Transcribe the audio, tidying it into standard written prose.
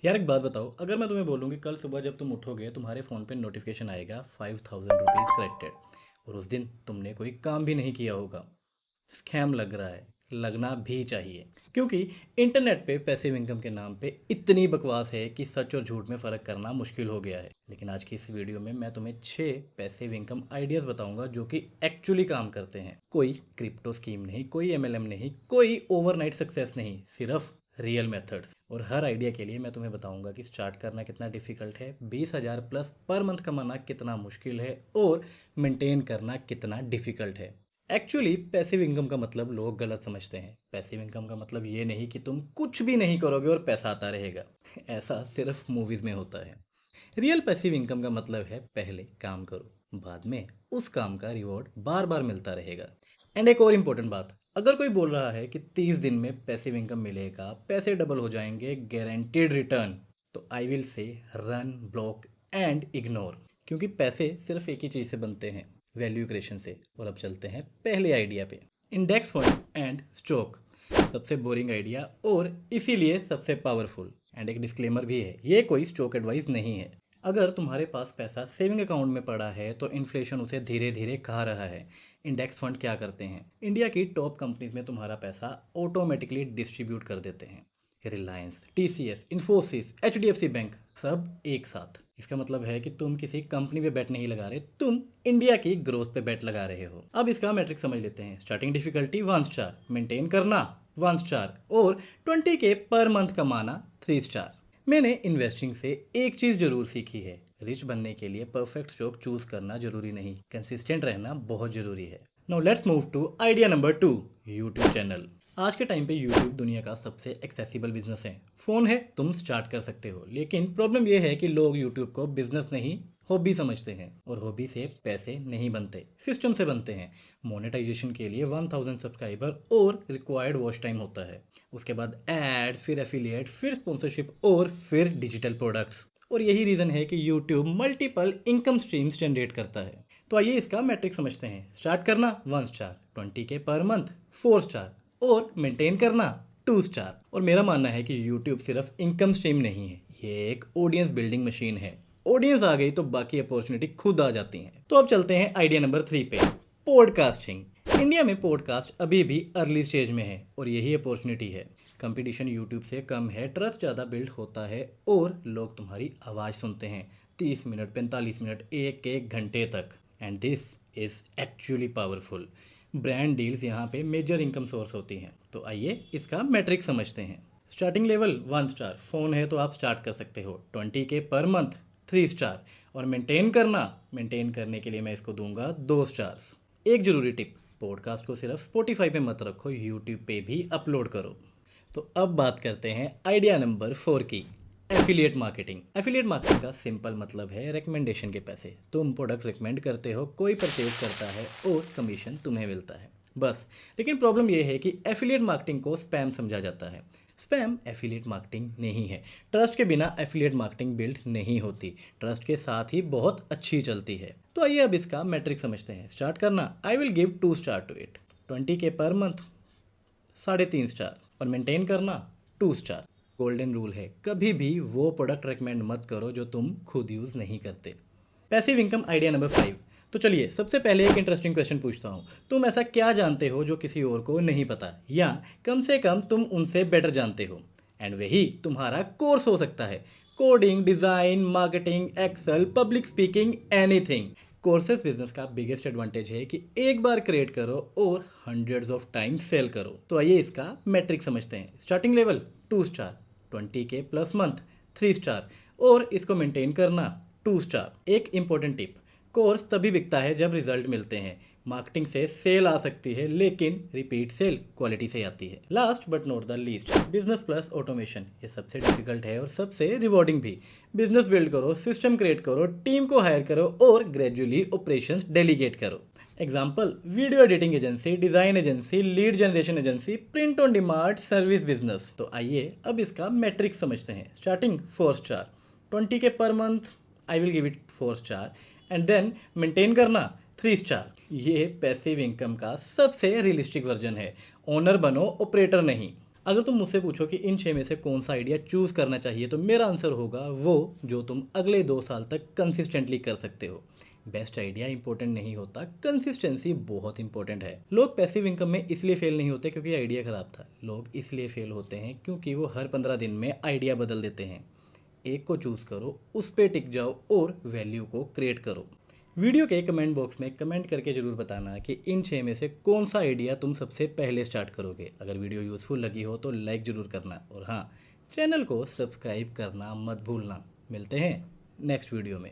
यार एक बात बताओ, अगर मैं तुम्हें बोलूँ कि कल सुबह जब तुम उठोगे तुम्हारे फ़ोन पे नोटिफिकेशन आएगा 5,000 रुपीज़ करेक्टेड, और उस दिन तुमने कोई काम भी नहीं किया होगा। स्कैम लग रहा है। लगना भी चाहिए, क्योंकि इंटरनेट पे पैसिव इनकम के नाम पे इतनी बकवास है कि सच और झूठ में फ़र्क करना मुश्किल हो गया है। लेकिन आज की इस वीडियो में मैं तुम्हें 6 पैसिव इनकम आइडियाज़ बताऊंगा जो कि एक्चुअली काम करते हैं। कोई क्रिप्टो स्कीम नहीं, कोई एमएलएम नहीं, कोई ओवरनाइट सक्सेस नहीं, सिर्फ रियल मेथड्स। और हर आइडिया के लिए मैं तुम्हें बताऊंगा कि स्टार्ट करना कितना डिफिकल्ट है, 20,000 प्लस पर मंथ कमाना कितना मुश्किल है, और मेंटेन करना कितना डिफिकल्ट है। एक्चुअली पैसिव इनकम का मतलब लोग गलत समझते हैं। पैसिव इनकम का मतलब ये नहीं कि तुम कुछ भी नहीं करोगे और पैसा आता रहेगा। ऐसा सिर्फ मूवीज में होता है। रियल पैसिव इनकम का मतलब है पहले काम करो, बाद में उस काम का रिवॉर्ड बार बार मिलता रहेगा। एंड एक और इम्पोर्टेंट बात, अगर कोई बोल रहा है कि 30 दिन में पैसिव इनकम मिलेगा, पैसे डबल हो जाएंगे, गारंटीड रिटर्न, तो I will say run, block and ignore. क्योंकि पैसे सिर्फ एक ही चीज़ से बनते हैं, वैल्यू क्रिएशन से। और अब चलते हैं पहले आइडिया पे, इंडेक्स फंड एंड स्टॉक। सबसे बोरिंग आइडिया और इसीलिए सबसे पावरफुल। एंड एक डिस्क्लेमर भी है, ये कोई स्टॉक एडवाइस नहीं है। अगर तुम्हारे पास पैसा सेविंग अकाउंट में पड़ा है तो इन्फ्लेशन उसे धीरे धीरे खा रहा है। इंडेक्स फंड क्या करते हैं, इंडिया की टॉप कंपनीज में तुम्हारा पैसा ऑटोमेटिकली डिस्ट्रीब्यूट कर देते हैं। Reliance, TCS, Infosys, HDFC bank, सब एक साथ। इसका मतलब है कि तुम किसी कंपनी पे बेट नहीं लगा रहे, तुम इंडिया की ग्रोथ पे बेट लगा रहे हो। अब इसका मैट्रिक समझ लेते हैं। स्टार्टिंग डिफिकल्टी 1 स्टार, मेंटेन करना 1 स्टार, और 20K पर मंथ कमाना 3 स्टार। मैंने इन्वेस्टिंग से एक चीज़ जरूर सीखी है, रिच बनने के लिए परफेक्ट स्टॉक चूज करना जरूरी नहीं, कंसिस्टेंट रहना बहुत जरूरी है। Now let's move to idea number 2, YouTube channel. आज के टाइम पे यूट्यूब दुनिया का सबसे एक्सेसिबल बिजनेस है। फोन है, तुम स्टार्ट कर सकते हो, लेकिन प्रॉब्लम यह है कि लोग यूट्यूब को बिजनेस नहीं, हॉबी समझते हैं। और हॉबी से पैसे नहीं बनते, सिस्टम से बनते हैं। मोनेटाइजेशन के लिए 1,000 सब्सक्राइबर और रिक्वायर्ड वॉच टाइम होता है। उसके बाद एड्स, फिर एफिलिएट, फिर स्पॉन्सरशिप, और फिर डिजिटल प्रोडक्ट्स। और यही रीज़न है कि YouTube multiple income streams generate करता है। तो आइए इसका मैट्रिक समझते हैं। स्टार्ट करना 1 star, 20K per month 4 star, और मेंटेन करना 2 स्टार। और मेरा मानना है कि यूट्यूब सिर्फ इनकम स्ट्रीम नहीं है, ये एक ऑडियंस बिल्डिंग मशीन है। ऑडियंस आ गई तो बाकी अपॉर्चुनिटी खुद आ जाती हैं। तो अब चलते हैं आइडिया नंबर 3 पे, पॉडकास्टिंग। इंडिया में पॉडकास्ट अभी भी अर्ली स्टेज में है, और यही अपॉर्चुनिटी है। कंपटीशन यूट्यूब से कम है, ट्रस्ट ज़्यादा बिल्ड होता है, और लोग तुम्हारी आवाज़ सुनते हैं 30 मिनट, 45 मिनट, एक एक घंटे तक। And this is actually powerful. Brand deals यहाँ पे मेजर इनकम सोर्स होती हैं। तो आइए इसका मैट्रिक समझते हैं। स्टार्टिंग लेवल 1 स्टार, फ़ोन है तो आप स्टार्ट कर सकते हो। 20K पर मंथ 3 स्टार, और मेंटेन करने के लिए मैं इसको दूंगा 2 स्टार्स। एक जरूरी टिप, पॉडकास्ट को सिर्फ स्पॉटिफाई पे मत रखो, यूट्यूब पे भी अपलोड करो। तो अब बात करते हैं आइडिया नंबर 4 की, एफिलिएट मार्केटिंग। एफिलिएट मार्केटिंग का सिंपल मतलब है रिकमेंडेशन के पैसे। तुम प्रोडक्ट रिकमेंड करते हो, कोई परचेज करता है और कमीशन तुम्हें मिलता है, बस। लेकिन प्रॉब्लम यह है कि एफिलिएट मार्केटिंग को स्पैम समझा जाता है। स्पैम एफिलिएट मार्केटिंग नहीं है। ट्रस्ट के बिना एफिलिएट मार्केटिंग बिल्ड नहीं होती, ट्रस्ट के साथ ही बहुत अच्छी चलती है। तो आइए अब इसका मैट्रिक समझते हैं। स्टार्ट करना, I will give 2 star to it. 20K per month 3.5 star, और मेंटेन करना 2 स्टार। गोल्डन रूल है, कभी भी वो प्रोडक्ट रेकमेंड मत करो जो तुम खुद यूज़ नहीं करते। Passive income idea number 5। तो चलिए सबसे पहले एक इंटरेस्टिंग क्वेश्चन पूछता हूँ। तुम ऐसा क्या जानते हो जो किसी और को नहीं पता, या कम से कम तुम उनसे बेटर जानते हो? एंड वही तुम्हारा कोर्स हो सकता है। Coding, design, marketing, Excel, public speaking, anything. Courses business का बिगेस्ट एडवांटेज है कि एक बार क्रिएट करो और हंड्रेड्स ऑफ टाइम्स सेल करो। तो आइए इसका मैट्रिक समझते हैं। Starting level 2 star, 20K plus month 3 star, और इसको मेंटेन करना 2 स्टार। एक इंपॉर्टेंट टिप, कोर्स तभी बिकता है जब रिजल्ट मिलते हैं। मार्केटिंग से सेल आ सकती है, लेकिन रिपीट सेल क्वालिटी से आती है। Last but not the least, business plus automation. ये सबसे डिफिकल्ट है और सबसे रिवॉर्डिंग भी। बिजनेस बिल्ड करो, सिस्टम क्रिएट करो, टीम को हायर करो, और ग्रेजुअली ऑपरेशंस डेलीगेट करो। Example, video editing agency, design agency, lead generation agency, print on demand service business. तो आइए अब इसका मैट्रिक समझते हैं। Starting 4 star, 20K per month, I will give it 4 star, and then maintain करना 3 star. ये passive income का सबसे रियलिस्टिक वर्जन है। ओनर बनो, ऑपरेटर नहीं। अगर तुम मुझसे पूछो कि इन 6 में से कौन सा आइडिया चूज़ करना चाहिए, तो मेरा आंसर होगा वो जो तुम अगले 2 साल तक कंसिस्टेंटली कर सकते हो। बेस्ट आइडिया इंपॉर्टेंट नहीं होता, कंसिस्टेंसी बहुत इंपॉर्टेंट है। लोग पैसिव इनकम में इसलिए फेल नहीं होते क्योंकि आइडिया ख़राब था, लोग इसलिए फेल होते हैं क्योंकि वो हर 15 दिन में आइडिया बदल देते हैं। एक को चूज़ करो, उस पर टिक जाओ और वैल्यू को क्रिएट करो। वीडियो के कमेंट बॉक्स में कमेंट करके ज़रूर बताना कि इन 6 में से कौन सा आइडिया तुम सबसे पहले स्टार्ट करोगे। अगर वीडियो यूज़फुल लगी हो तो लाइक ज़रूर करना, और हाँ, चैनल को सब्सक्राइब करना मत भूलना। मिलते हैं नेक्स्ट वीडियो में।